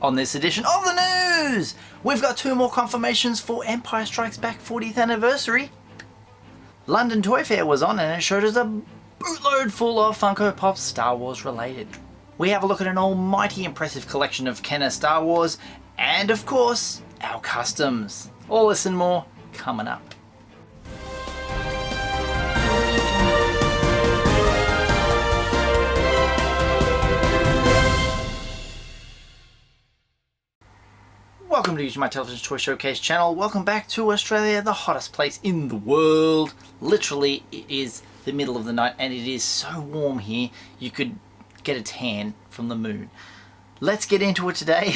On this edition of the news, we've got 2 more confirmations for Empire Strikes Back 40th anniversary. London Toy Fair was on and it showed us a bootload full of Funko Pops Star Wars related. We have a look at an almighty impressive collection of Kenner Star Wars and of course our customs. All this and more coming up. Welcome to Usualmike Television Toy Showcase channel. Welcome back to Australia, the hottest place in the world. Literally, it is the middle of the night and it is so warm here you could get a tan from the moon. Let's get into it today.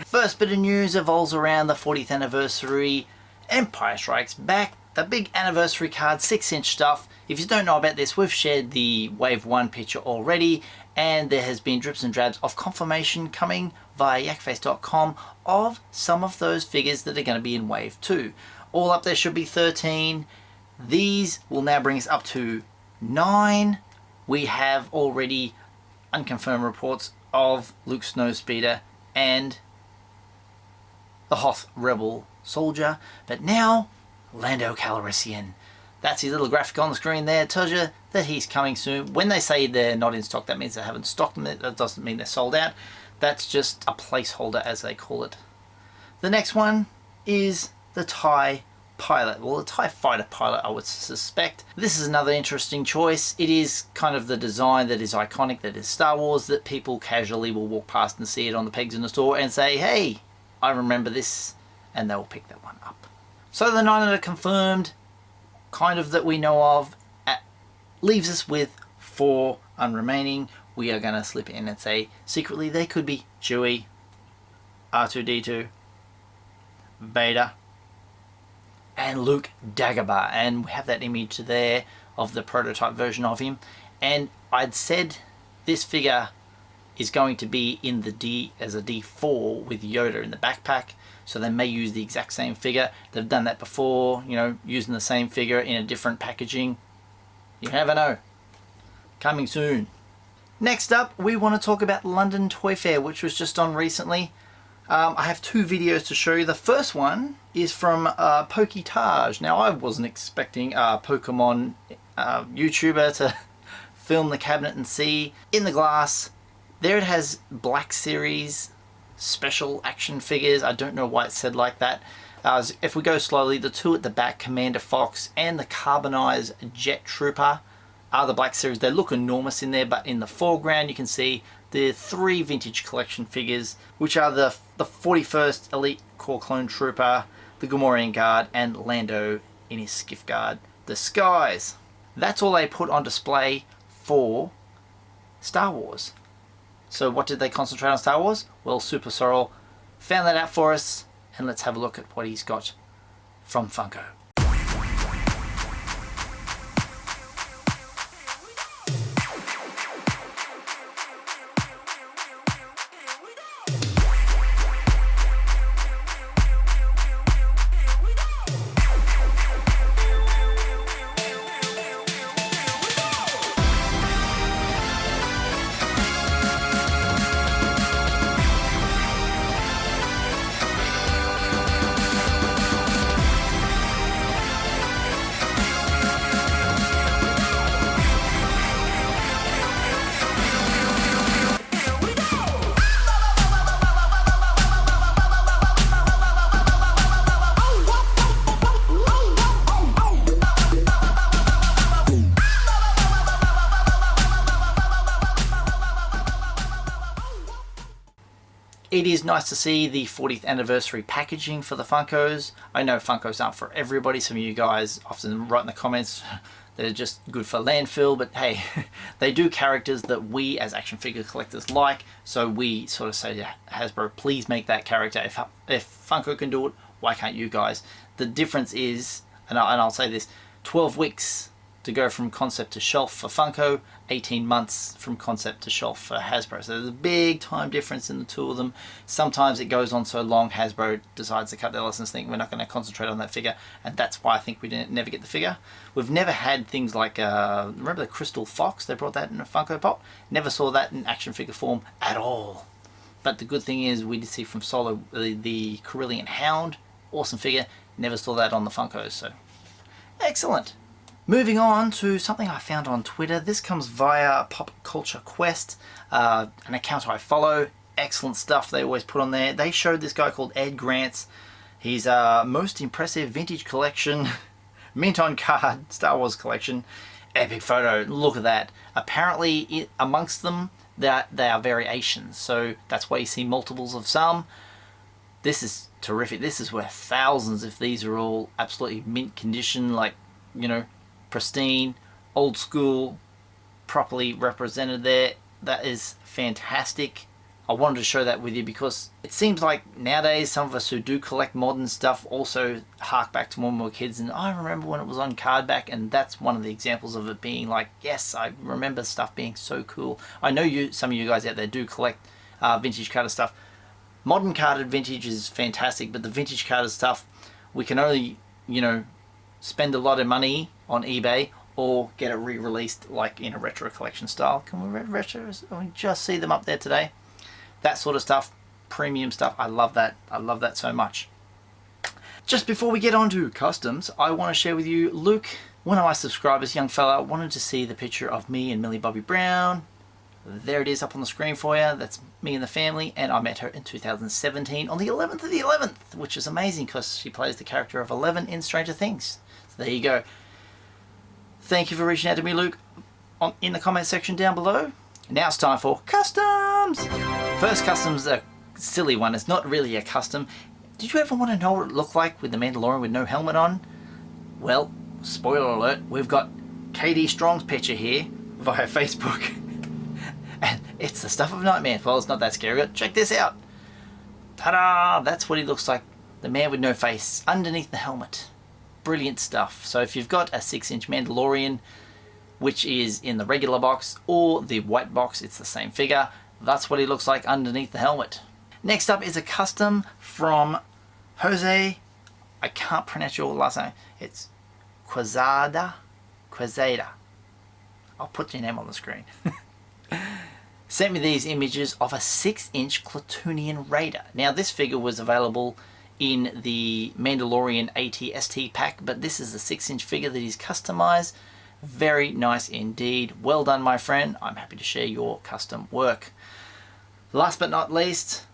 First bit of news revolves around the 40th anniversary Empire Strikes Back. The big anniversary card, 6-inch stuff. If you don't know about this, we've shared the Wave 1 picture already, and there has been drips and drabs of confirmation coming via yakface.com of some of those figures that are going to be in Wave 2. All up there should be 13. These will now bring us up to 9. We have already unconfirmed reports of Luke Snowspeeder and the Hoth Rebel Soldier, but now Lando Calrissian. That's his little graphic on the screen there. It tells you that he's coming soon. When they say they're not in stock, that means they haven't stocked them. That doesn't mean they're sold out. That's just a placeholder, as they call it. The next one is the TIE Pilot. Well, the TIE Fighter Pilot, I would suspect. This is another interesting choice. It is kind of the design that is iconic, that is Star Wars, that people casually will walk past and see it on the pegs in the store and say, hey, I remember this, and they'll pick that one up. So the 9 that are confirmed, kind of that we know of, leaves us with 4 unremaining. We are going to slip in and say secretly they could be Chewie, R2-D2, Vader, and Luke Dagobah. And we have that image there of the prototype version of him. And I'd said this figure is going to be in the D as a D4 with Yoda in the backpack. So they may use the exact same figure. They've done that before, you know, using the same figure in a different packaging. You never know. Coming soon. Next up, we want to talk about London Toy Fair, which was just on recently. I have 2 videos to show you. The first one is from Poketage. Now, I wasn't expecting a Pokemon YouTuber to film the cabinet and see. In the glass, there it has Black Series special action figures. I don't know why it's said like that. If we go slowly, the 2 at the back, Commander Fox and the carbonized Jet Trooper, are the Black Series. They look enormous in there, but in the foreground you can see the 3 vintage collection figures, which are the 41st Elite Core Clone Trooper, the Gamorrean Guard, and Lando in his Skiff Guard, the Skies. That's all they put on display for Star Wars. So what did they concentrate on Star Wars? Well, Super Sorrel found that out for us, and let's have a look at what he's got from Funko. It is nice to see the 40th anniversary packaging for the Funkos. I know Funkos aren't for everybody. Some of you guys often write in the comments they're just good for landfill, but hey, they do characters that we as action figure collectors like, so we sort of say to Hasbro, please make that character. If Funko can do it, why can't you guys? The difference is, and I'll say this, 12 weeks to go from concept to shelf for Funko, 18 months from concept to shelf for Hasbro. So there's a big time difference in the 2 of them. Sometimes it goes on so long, Hasbro decides to cut their lessons, think we're not going to concentrate on that figure, and that's why I think we didn't never get the figure. We've never had things like, remember the Crystal Fox? They brought that in a Funko Pop. Never saw that in action figure form at all. But the good thing is we did see from Solo the Corellian Hound. Awesome figure. Never saw that on the Funkos, so excellent. Moving on to something I found on Twitter. This comes via Pop Culture Quest, an account I follow. Excellent stuff they always put on there. They showed this guy called Ed Grant's his most impressive vintage collection, mint on card Star Wars collection. Epic photo. Look at that. Apparently amongst them they are variations, so that's why you see multiples of some. This is terrific. This is worth thousands if these are all absolutely mint condition, like, you know, pristine, old school, properly represented there. That is fantastic. I wanted to show that with you because it seems like nowadays some of us who do collect modern stuff also hark back to when we were kids, and I remember when it was on card back, and that's one of the examples of it being like, yes, I remember stuff being so cool. I know some of you guys out there do collect vintage carded stuff. Modern carded vintage is fantastic, but the vintage carded stuff, we can only, you know, spend a lot of money on eBay or get it re-released like in a retro collection style. Can we read retros? We just see them up there today. That sort of stuff, premium stuff, I love that. I love that so much. Just before we get on to customs, I want to share with you, Luke, one of my subscribers, young fella, wanted to see the picture of me and Millie Bobby Brown. There it is up on the screen for you. That's me and the family, and I met her in 2017 on the 11th of the 11th, which is amazing because she plays the character of 11 in Stranger Things. So there you go. Thank you for reaching out to me, Luke, in the comment section down below. Now it's time for customs! First custom's a silly one. It's not really a custom. Did you ever want to know what it looked like with the Mandalorian with no helmet on? Well, spoiler alert, we've got KD Strong's picture here via Facebook. And it's the stuff of nightmares. Well, it's not that scary, but check this out. Ta-da! That's what he looks like. The man with no face underneath the helmet. Brilliant stuff. So if you've got a 6-inch Mandalorian, which is in the regular box or the white box, it's the same figure. That's what he looks like underneath the helmet. Next up is a custom from Jose. I can't pronounce your last name. It's Quezada. I'll put your name on the screen. Sent me these images of a 6-inch Klatooinian Raider. Now this figure was available in the Mandalorian AT-ST pack, but this is a 6-inch figure that he's customized. Very nice indeed. Well done, my friend. I'm happy to share your custom work. Last but not least,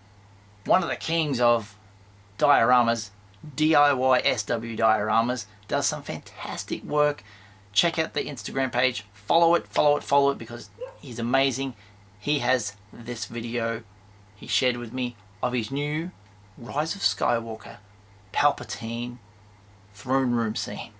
one of the kings of dioramas, DIY SW Dioramas, does some fantastic work. Check out the Instagram page. Follow it because he's amazing. He has this video he shared with me of his new Rise of Skywalker Palpatine throne room scene.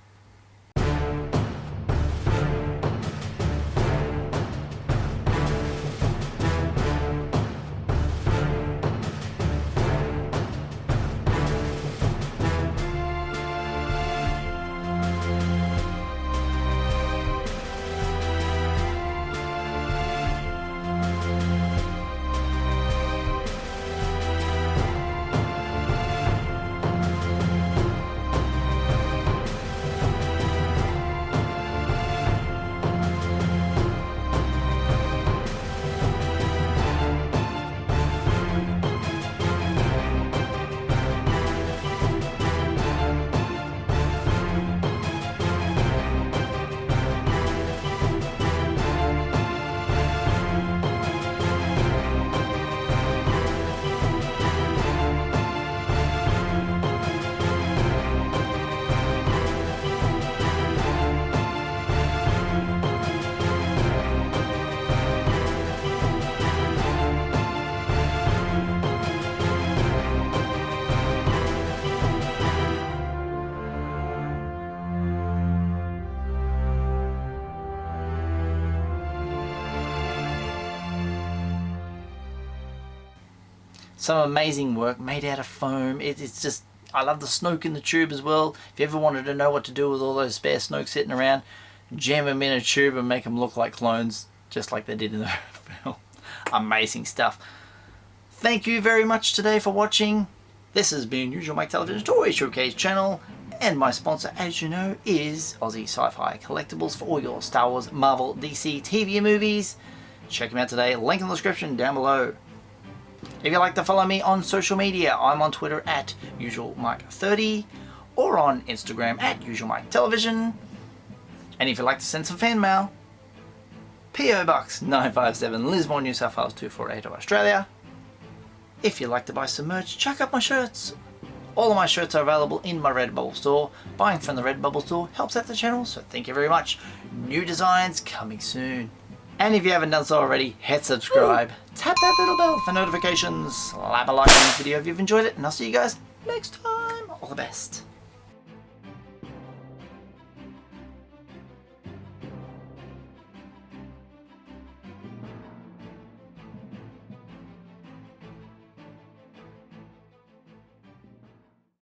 Some amazing work made out of foam. It's just, I love the Snoke in the tube as well. If you ever wanted to know what to do with all those spare Snokes sitting around, jam them in a tube and make them look like clones, just like they did in the film. Amazing stuff. Thank you very much today for watching. This has been Usualmike Television's Toy Showcase channel, and my sponsor, as you know, is Aussie Sci-Fi Collectibles for all your Star Wars, Marvel, DC, TV and movies. Check them out today. Link in the description down below. If you'd like to follow me on social media, I'm on Twitter at Usualmike30 or on Instagram at Usualmike Television. And if you'd like to send some fan mail, PO Box 957 Lismore, New South Wales 2480 Australia. If you'd like to buy some merch, check out my shirts. All of my shirts are available in my Redbubble store. Buying from the Redbubble store helps out the channel, so thank you very much. New designs coming soon. And if you haven't done so already, hit subscribe. Tap that little bell for notifications. Slap a like on this video if you've enjoyed it, and I'll see you guys next time. All the best.